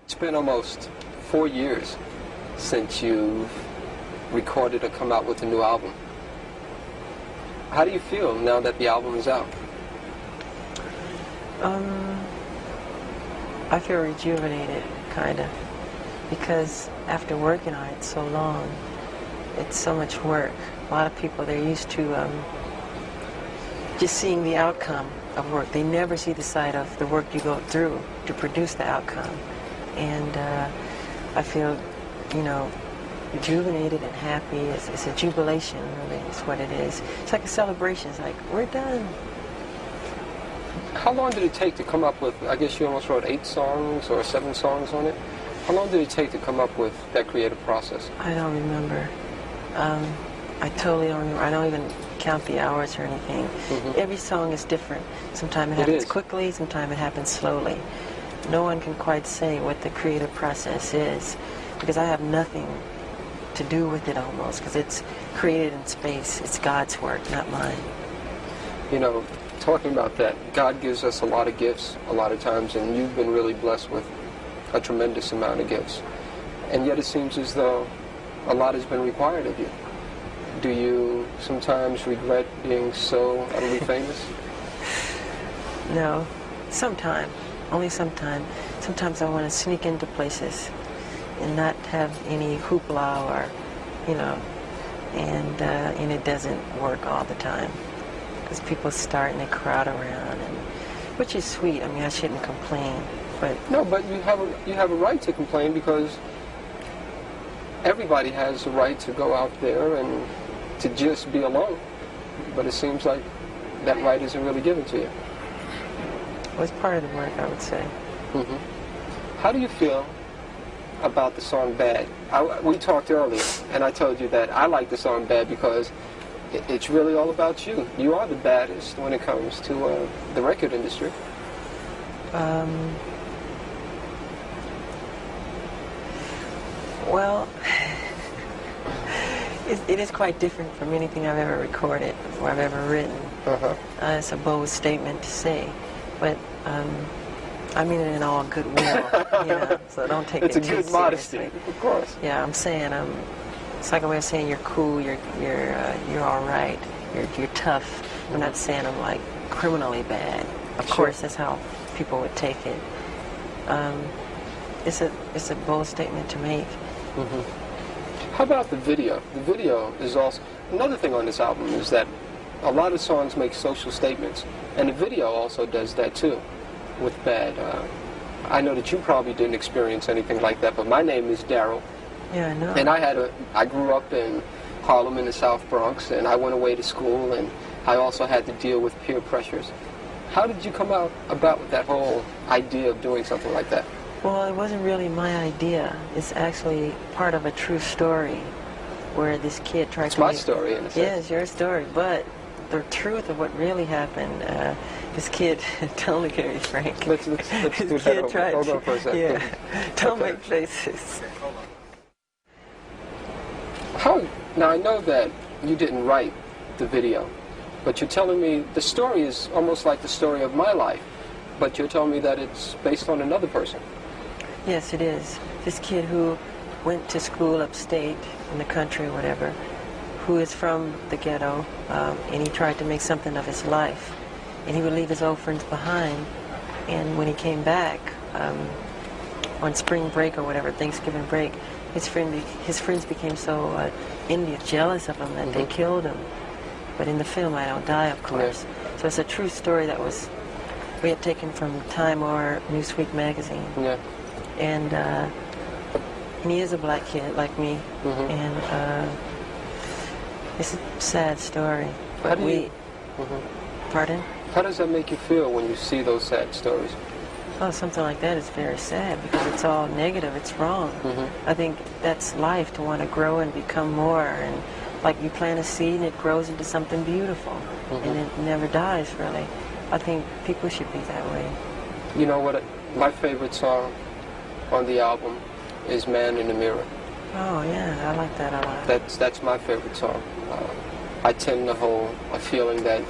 It's been almost 4 years since you've recorded or come out with a new album. How do you feel now that the album is out? I feel rejuvenated, kind of, because after working on it so long, it's so much work. A lot of people, they're used to just seeing the outcome of work. They never see the side of the work you go through to produce the outcome. And I feel, you know, rejuvenated and happy. It's a jubilation, really, is what it is. It's like a celebration. It's like, we're done. How long did it take to come up with, I guess you almost wrote 8 songs or 7 songs on it? How long did it take to come up with that creative process? I don't remember. I totally don't remember. I don't even count the hours or anything. Every song is different. Sometimes it happens quickly, sometimes it happens slowly. No one can quite say what the creative process is, because I have nothing to do with it almost, because it's created in space. It's God's work, not mine. You know, talking about that, God gives us a lot of gifts a lot of times, and you've been really blessed with a tremendous amount of gifts. And yet it seems as though a lot has been required of you. Do you sometimes regret being so utterly famous? No, sometimes. Only sometimes. Sometimes I want to sneak into places and not have any hoopla or, you know, and it doesn't work all the time, because people start and they crowd around, and which is sweet. I mean, I shouldn't complain, but no, but you have a right to complain, because everybody has the right to go out there and to just be alone. But it seems like that right isn't really given to you. Well, it's part of the work, I would say. How do you feel about the song Bad? We talked earlier, and I told you that I like the song Bad because it's really all about you. You are the baddest when it comes to the record industry. Well, it is quite different from anything I've ever recorded or I've ever written. It's a bold statement to say, but I mean it in all goodwill, you know, so don't take it too seriously. It's a good modesty, of course. Yeah, I'm saying, it's like a way of saying you're cool, you're all right, you're tough. I'm not saying I'm like criminally bad. Of course, that's how people would take it. It's a bold statement to make. How about the video? The video is also another thing on this album, is that a lot of songs make social statements, and the video also does that too. With Bad, I know that you probably didn't experience anything like that, but my name is Daryl. Yeah, I know. And I grew up in Harlem in the South Bronx, and I went away to school, and I also had to deal with peer pressures. How did you come about with that whole idea of doing something like that? Well, it wasn't really my idea. It's actually part of a true story where this kid tried to... It's my story, in a sense. Yeah, it's your story, but the truth of what really happened, this kid, tell me, Gary Frank. Let's do that. Hold on for a second. Yeah, don't make faces. Now, I know that you didn't write the video, but you're telling me the story is almost like the story of my life, but you're telling me that it's based on another person. Yes, it is. This kid who went to school upstate in the country or whatever, who is from the ghetto, and he tried to make something of his life. And he would leave his old friends behind, and when he came back on spring break or whatever, Thanksgiving break, his friends became so jealous of him that they killed him. But in the film, I don't die, of course. Yeah. So it's a true story that we had taken from Time or Newsweek magazine. Yeah. And he is a black kid like me, and it's a sad story. But Pardon? How does that make you feel when you see those sad stories? Oh, something like that is very sad, because it's all negative. It's wrong. I think that's life, to want to grow and become more. And like you plant a seed and it grows into something beautiful, and it never dies, really. I think people should be that way. You know what? My favorite song on the album is Man in the Mirror. Oh, yeah, I like that a lot. That's my favorite song. I tend to hold a feeling that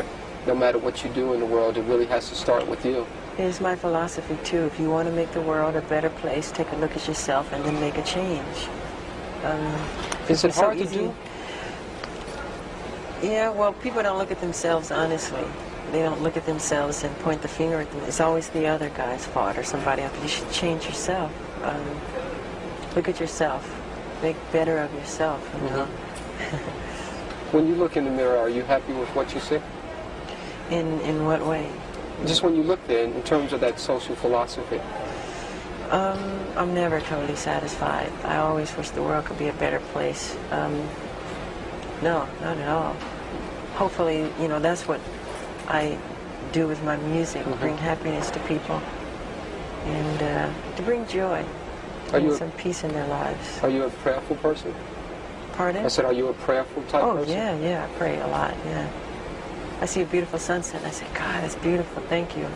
no matter what you do in the world, it really has to start with you. It is my philosophy too. If you want to make the world a better place, take a look at yourself and then make a change. Is it so hard to easy. do? Yeah, well, people don't look at themselves honestly. They don't look at themselves and point the finger at them. It's always the other guy's fault or somebody else. You should change yourself. Look at yourself. Make better of yourself, you know. When you look in the mirror, are you happy with what you see? In what way? Just when you look there, in terms of that social philosophy. I'm never totally satisfied. I always wish the world could be a better place. No, not at all. Hopefully, you know, that's what I do with my music, bring happiness to people and to bring joy, bring some peace in their lives. Are you a prayerful person? Pardon? I said, are you a prayerful type person? Oh, yeah, I pray a lot, yeah. I see a beautiful sunset and I say, God, that's beautiful, thank you.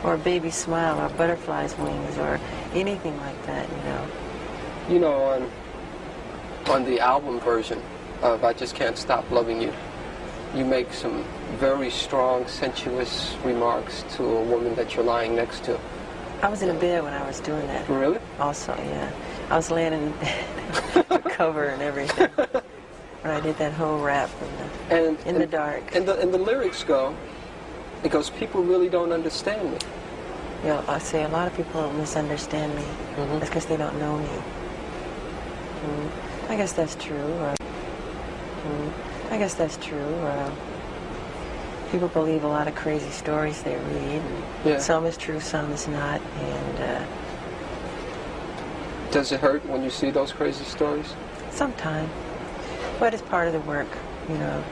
Or a baby smile, or a butterfly's wings, or anything like that, you know. You know, on the album version of I Just Can't Stop Loving You, you make some very strong, sensuous remarks to a woman that you're lying next to. I was in a bed when I was doing that. Really? Also, yeah. I was laying in the cover and everything when I did that whole rap in the dark. And the lyrics go, it goes, people really don't understand me. You know, I say a lot of people misunderstand me. That's because they don't know me. I guess that's true. I guess that's true. People believe a lot of crazy stories they read. Yeah. Some is true, some is not. And does it hurt when you see those crazy stories? Sometimes. But it's part of the work, you know.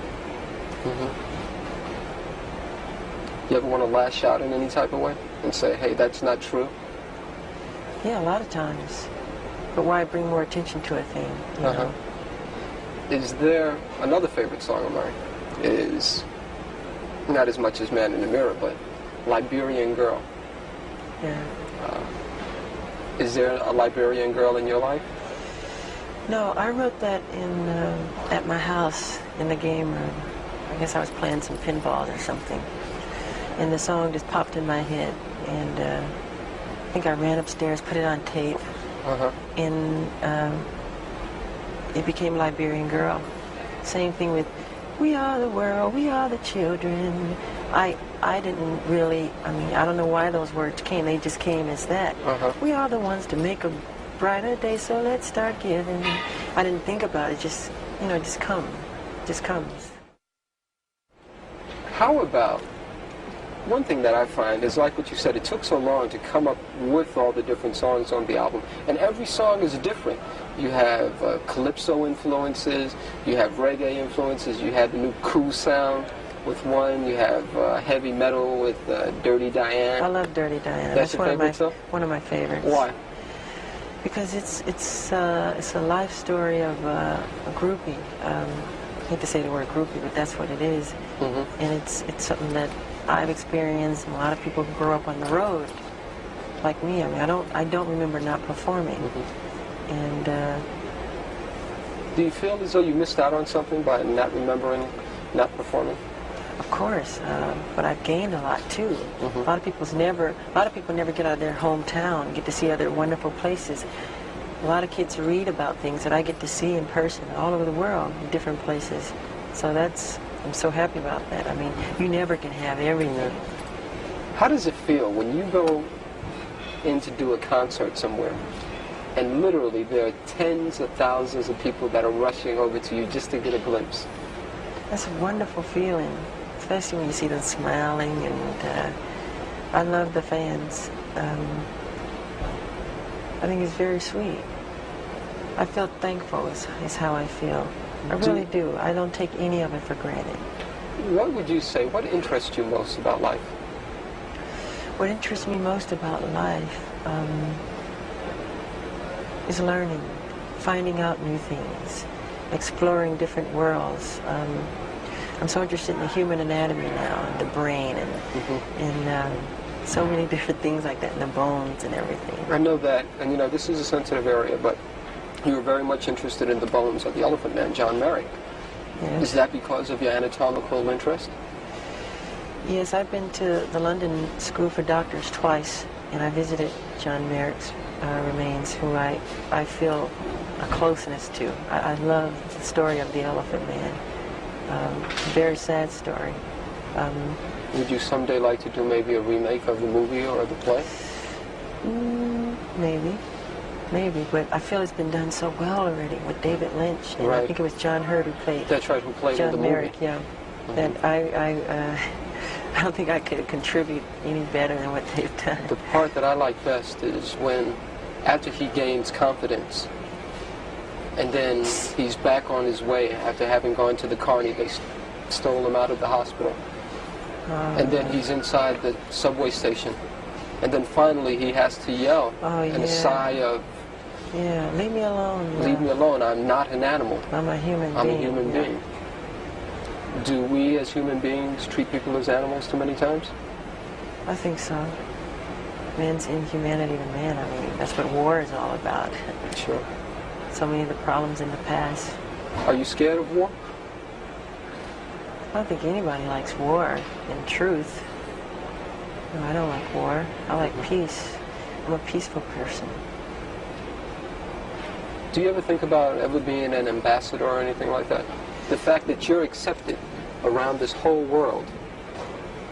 You ever want to lash out in any type of way and say, hey, that's not true? Yeah, a lot of times. But why bring more attention to a thing, you know? Is there another favorite song of mine? Is not as much as Man in the Mirror, but Liberian Girl. Yeah. Is there a Liberian girl in your life? No, I wrote that in at my house in the game room. I guess I was playing some pinball or something. And the song just popped in my head. And I think I ran upstairs, put it on tape. And it became Liberian Girl. Same thing with We Are the World, We Are the Children. I didn't really, I mean, I don't know why those words came. They just came as that. We are the ones to make a brighter day, so let's start giving. I didn't think about it, just, you know, just comes. How about, one thing that I find is like what you said, it took so long to come up with all the different songs on the album, and every song is different. You have calypso influences, you have reggae influences, you had the new cool sound with one, you have heavy metal with Dirty Diane. I love Dirty Diane. That's your favorite song? One of my favorites. Why? Because it's a life story of a groupie. I hate to say the word groupie, but that's what it is. And it's something that I've experienced, and a lot of people who grow up on the road, like me. I mean, I don't remember not performing. And do you feel as though you missed out on something by not remembering, not performing? Of course, but I've gained a lot too. A lot of people never get out of their hometown and get to see other wonderful places. A lot of kids read about things that I get to see in person all over the world, in different places. So I'm so happy about that. I mean, you never can have everything. How does it feel when you go in to do a concert somewhere and literally there are tens of thousands of people that are rushing over to you just to get a glimpse? That's a wonderful feeling, especially when you see them smiling, and I love the fans. I think it's very sweet. I feel thankful is how I feel. I really do. I don't take any of it for granted. What would you say, what interests you most about life? What interests me most about life is learning, finding out new things, exploring different worlds. I'm so interested in the human anatomy now, and the brain, and so many different things like that, and the bones and everything. I know that, and you know, this is a sensitive area, but you were very much interested in the bones of the Elephant Man, John Merrick. Yes. Is that because of your anatomical interest? Yes, I've been to the London School for Doctors twice, and I visited John Merrick's remains, who I feel a closeness to. I love the story of the Elephant Man. Very sad story. Would you someday like to do maybe a remake of the movie or the play? Maybe, but I feel it's been done so well already with David Lynch, and Right. I think it was John Hurd who played. That's right, who played in the John movie. Merrick, yeah. That I don't think I could contribute any better than what they've done. The part that I like best is when, after he gains confidence, and then he's back on his way after having gone to the carny, they stole him out of the hospital. And then he's inside the subway station. And then finally he has to yell in a sigh of, yeah, leave me alone. leave me alone, I'm not an animal. I'm a human being. I'm a human being. Do we as human beings treat people as animals too many times? I think so. Man's inhumanity to man, I mean, that's what war is all about. Sure. So many of the problems in the past. Are you scared of war? I don't think anybody likes war, in truth. No, I don't like war. I like peace. I'm a peaceful person. Do you ever think about ever being an ambassador or anything like that? The fact that you're accepted around this whole world.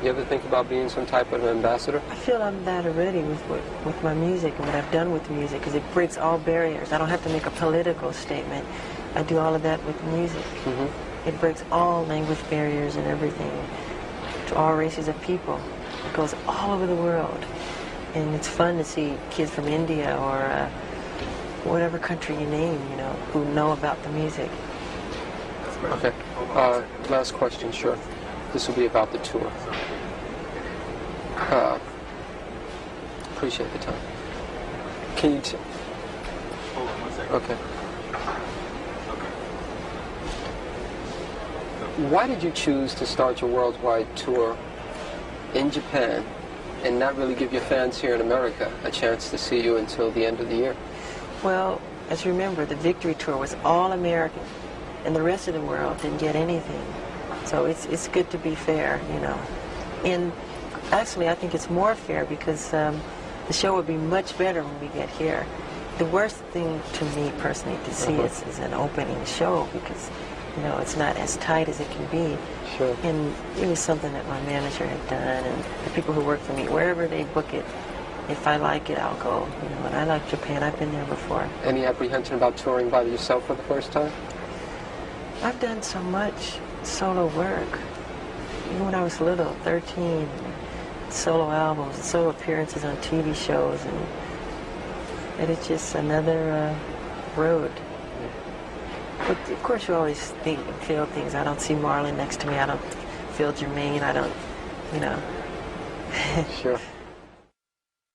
You ever think about being some type of ambassador? I feel I'm that already with my music and what I've done with music, because it breaks all barriers. I don't have to make a political statement. I do all of that with music. It breaks all language barriers and everything to all races of people. It goes all over the world. And it's fun to see kids from India or whatever country you name, you know, who know about the music. Okay. Last question, sure. This will be about the tour. Appreciate the time. Can you Hold on 1 second. okay. Why did you choose to start your worldwide tour in Japan and not really give your fans here in America a chance to see you until the end of the year? Well, as you remember, the Victory Tour was all American, and the rest of the world didn't get anything. So it's good to be fair, you know. And actually, I think it's more fair because the show would be much better when we get here. The worst thing to me personally to see is an opening show because, you know, it's not as tight as it can be. Sure. And it was something that my manager had done, and the people who work for me, wherever they book it, if I like it, I'll go. You know, and I like Japan. I've been there before. Any apprehension about touring by yourself for the first time? I've done so much solo work. Even when I was little, 13, solo albums, solo appearances on TV shows, and it's just another road. But of course you always think and feel things. I don't see Marlon next to me. I don't feel Jermaine. I don't, you know. Sure.